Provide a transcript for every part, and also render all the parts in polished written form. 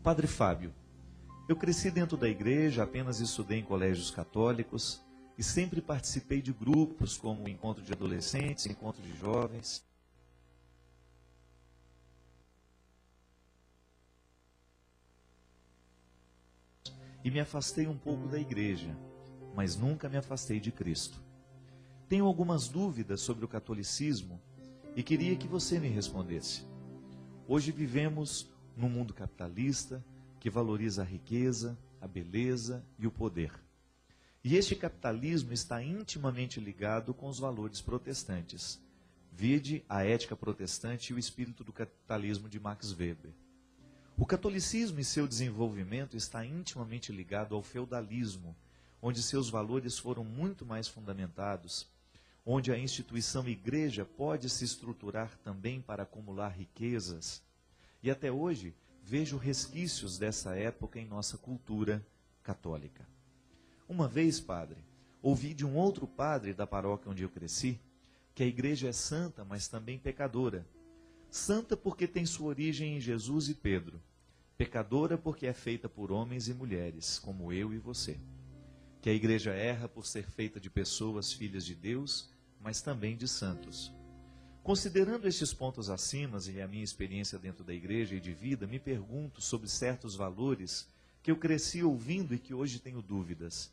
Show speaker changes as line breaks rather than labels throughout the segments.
Padre Fábio, eu cresci dentro da igreja, apenas estudei em colégios católicos e sempre participei de grupos como o encontro de adolescentes, encontro de jovens. E me afastei um pouco da igreja, mas nunca me afastei de Cristo. Tenho algumas dúvidas sobre o catolicismo e queria que você me respondesse. Hoje vivemos num mundo capitalista que valoriza a riqueza, a beleza e o poder. E este capitalismo está intimamente ligado com os valores protestantes. Vide a ética protestante e o espírito do capitalismo de Max Weber. O catolicismo e seu desenvolvimento está intimamente ligado ao feudalismo, onde seus valores foram muito mais fundamentados, onde a instituição igreja pode se estruturar também para acumular riquezas. E até hoje vejo resquícios dessa época em nossa cultura católica. Uma vez, padre, ouvi de um outro padre da paróquia onde eu cresci, que a igreja é santa, mas também pecadora. Santa porque tem sua origem em Jesus e Pedro. Pecadora porque é feita por homens e mulheres, como eu e você. Que a igreja erra por ser feita de pessoas filhas de Deus, mas também de santos. Considerando estes pontos acima e a minha experiência dentro da igreja e de vida, me pergunto sobre certos valores que eu cresci ouvindo e que hoje tenho dúvidas.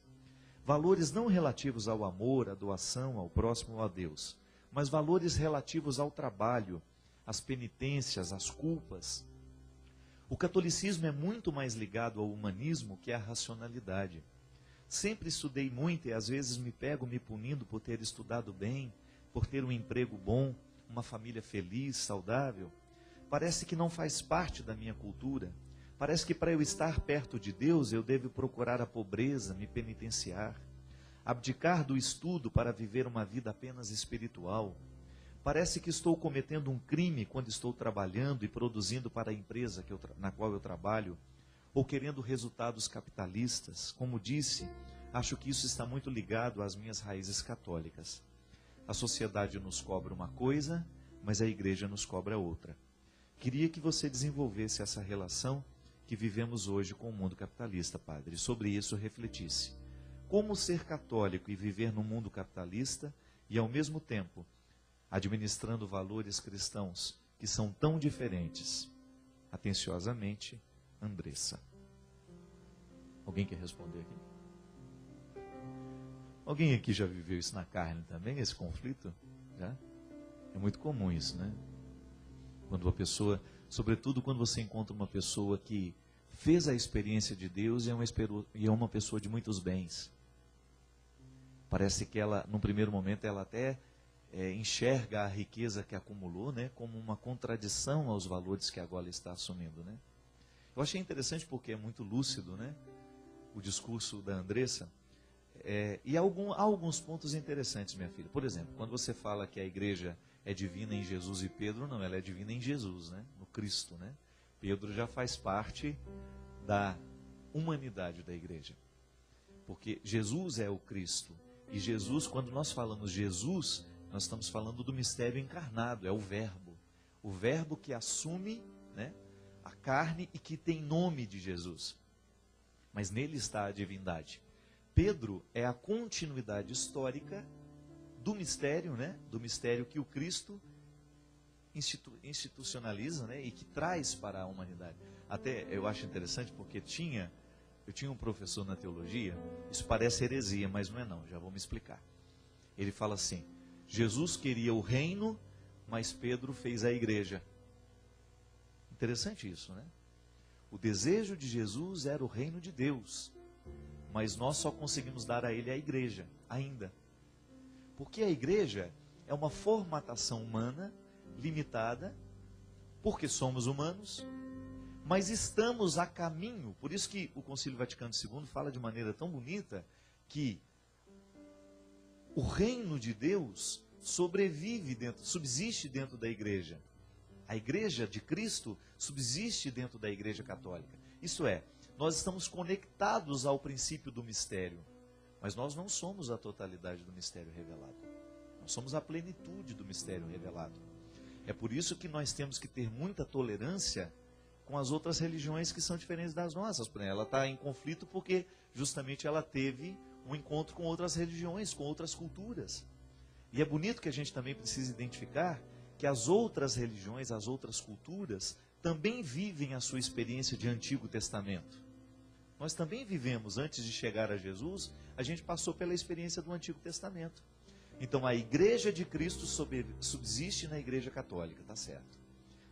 Valores não relativos ao amor, à doação, ao próximo ou a Deus, mas valores relativos ao trabalho, às penitências, às culpas. O catolicismo é muito mais ligado ao humanismo que à racionalidade. Sempre estudei muito e às vezes me pego me punindo por ter estudado bem, por ter um emprego bom, uma família feliz, saudável. Parece que não faz parte da minha cultura. Parece que para eu estar perto de Deus eu devo procurar a pobreza, me penitenciar, abdicar do estudo para viver uma vida apenas espiritual. Parece que estou cometendo um crime quando estou trabalhando e produzindo para a empresa na qual eu trabalho, ou querendo resultados capitalistas. Como disse, acho que isso está muito ligado às minhas raízes católicas. A sociedade nos cobra uma coisa, mas a igreja nos cobra outra. Queria que você desenvolvesse essa relação que vivemos hoje com o mundo capitalista, padre, e sobre isso refletisse. Como ser católico e viver no mundo capitalista e, ao mesmo tempo, administrando valores cristãos que são tão diferentes? Atenciosamente, Andressa. Alguém quer responder aqui? Alguém aqui já viveu isso na carne também, esse conflito? Já? É muito comum isso, né? Quando uma pessoa, sobretudo quando você encontra uma pessoa que fez a experiência de Deus e é uma pessoa de muitos bens. Parece que ela, num primeiro momento, ela até enxerga a riqueza que acumulou, né, como uma contradição aos valores que agora está assumindo, né? Eu achei interessante porque é muito lúcido, né, o discurso da Andressa, e há alguns pontos interessantes, minha filha. Por exemplo, quando você fala que a igreja é divina em Jesus e Pedro, não, ela é divina em Jesus, né, no Cristo, né? Pedro já faz parte da humanidade da igreja, porque Jesus é o Cristo, e Jesus, quando nós falamos Jesus, nós estamos falando do mistério encarnado, é o Verbo que assume, né, a carne e que tem nome de Jesus. Mas nele está a divindade. Pedro é a continuidade histórica do mistério, né, do mistério que o Cristo institucionaliza, né, e que traz para a humanidade. Até eu acho interessante porque eu tinha um professor na teologia, isso parece heresia, mas não é não, já vou me explicar. Ele fala assim: Jesus queria o reino, mas Pedro fez a igreja. Interessante isso, né? O desejo de Jesus era o reino de Deus, mas nós só conseguimos dar a ele a igreja, ainda. Porque a igreja é uma formatação humana, limitada, porque somos humanos, mas estamos a caminho. Por isso que o Concílio Vaticano II fala de maneira tão bonita que o reino de Deus subsiste dentro da igreja. A igreja de Cristo subsiste dentro da igreja católica. Isto é, nós estamos conectados ao princípio do mistério, mas nós não somos a totalidade do mistério revelado. Nós somos a plenitude do mistério revelado. É por isso que nós temos que ter muita tolerância com as outras religiões que são diferentes das nossas. Ela está em conflito porque justamente ela teve um encontro com outras religiões, com outras culturas. E é bonito que a gente também precisa identificar que as outras religiões, as outras culturas, também vivem a sua experiência de Antigo Testamento. Nós também vivemos, antes de chegar a Jesus, a gente passou pela experiência do Antigo Testamento. Então a Igreja de Cristo subsiste na Igreja Católica, tá certo?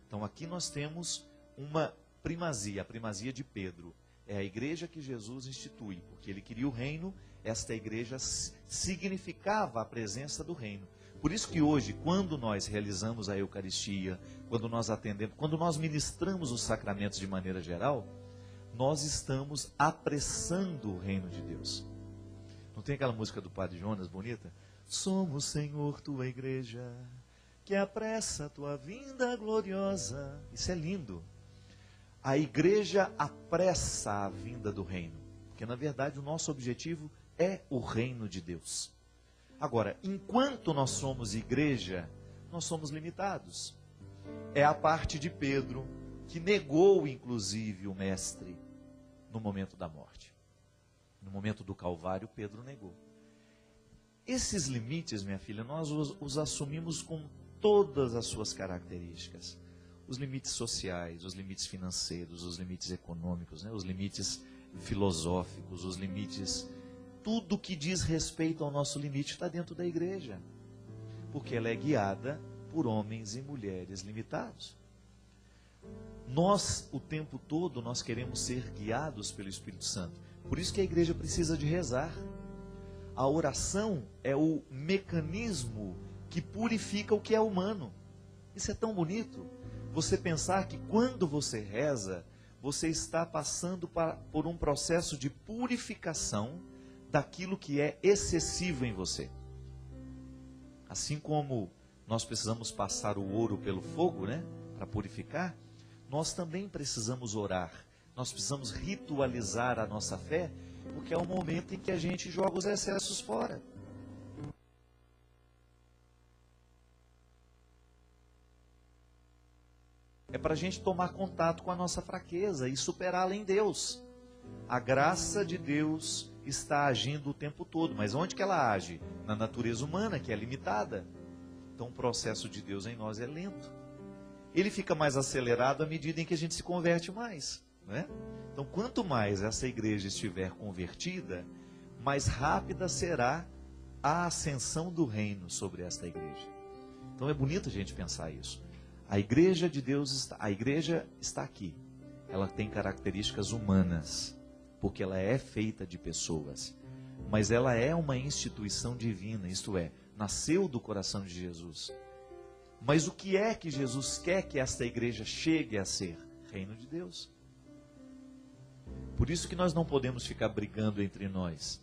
Então aqui nós temos uma primazia, a primazia de Pedro. É a igreja que Jesus institui, porque ele queria o reino, esta igreja significava a presença do reino. Por isso que hoje, quando nós realizamos a Eucaristia, quando nós atendemos, quando nós ministramos os sacramentos de maneira geral, nós estamos apressando o reino de Deus. Não tem aquela música do Padre Jonas bonita? Somos, Senhor, tua igreja, que apressa a tua vinda gloriosa. Isso é lindo. A igreja apressa a vinda do reino, porque na verdade o nosso objetivo é o reino de Deus. Agora, enquanto nós somos igreja, nós somos limitados. É a parte de Pedro, que negou inclusive o mestre no momento da morte. No momento do Calvário, Pedro negou. Esses limites, minha filha, nós os assumimos com todas as suas características. Os limites sociais, os limites financeiros, os limites econômicos, né? Os limites filosóficos, os limites... Tudo que diz respeito ao nosso limite está dentro da igreja. Porque ela é guiada por homens e mulheres limitados. Nós, o tempo todo, nós queremos ser guiados pelo Espírito Santo. Por isso que a igreja precisa de rezar. A oração é o mecanismo que purifica o que é humano. Isso é tão bonito. Você pensar que quando você reza, você está passando por um processo de purificação daquilo que é excessivo em você. Assim como nós precisamos passar o ouro pelo fogo, né, para purificar, nós também precisamos orar. Nós precisamos ritualizar a nossa fé, porque é o momento em que a gente joga os excessos fora. É para a gente tomar contato com a nossa fraqueza e superá-la em Deus. A graça de Deus está agindo o tempo todo, mas onde que ela age? Na natureza humana, que é limitada. Então o processo de Deus em nós é lento. Ele fica mais acelerado à medida em que a gente se converte mais, né? Então quanto mais essa igreja estiver convertida, mais rápida será a ascensão do reino sobre esta igreja. Então é bonito a gente pensar isso. A igreja de Deus a igreja está aqui. Ela tem características humanas, porque ela é feita de pessoas. Mas ela é uma instituição divina, isto é, nasceu do coração de Jesus. Mas o que é que Jesus quer que esta igreja chegue a ser? Reino de Deus. Por isso que nós não podemos ficar brigando entre nós.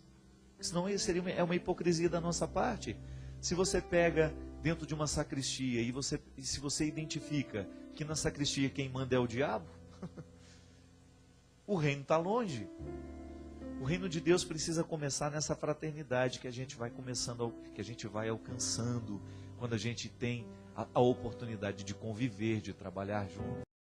Senão é uma hipocrisia da nossa parte. Se você pega dentro de uma sacristia e se você identifica que na sacristia quem manda é o diabo, o reino está longe. O reino de Deus precisa começar nessa fraternidade que a gente vai que a gente vai alcançando quando a gente tem a oportunidade de conviver, de trabalhar junto.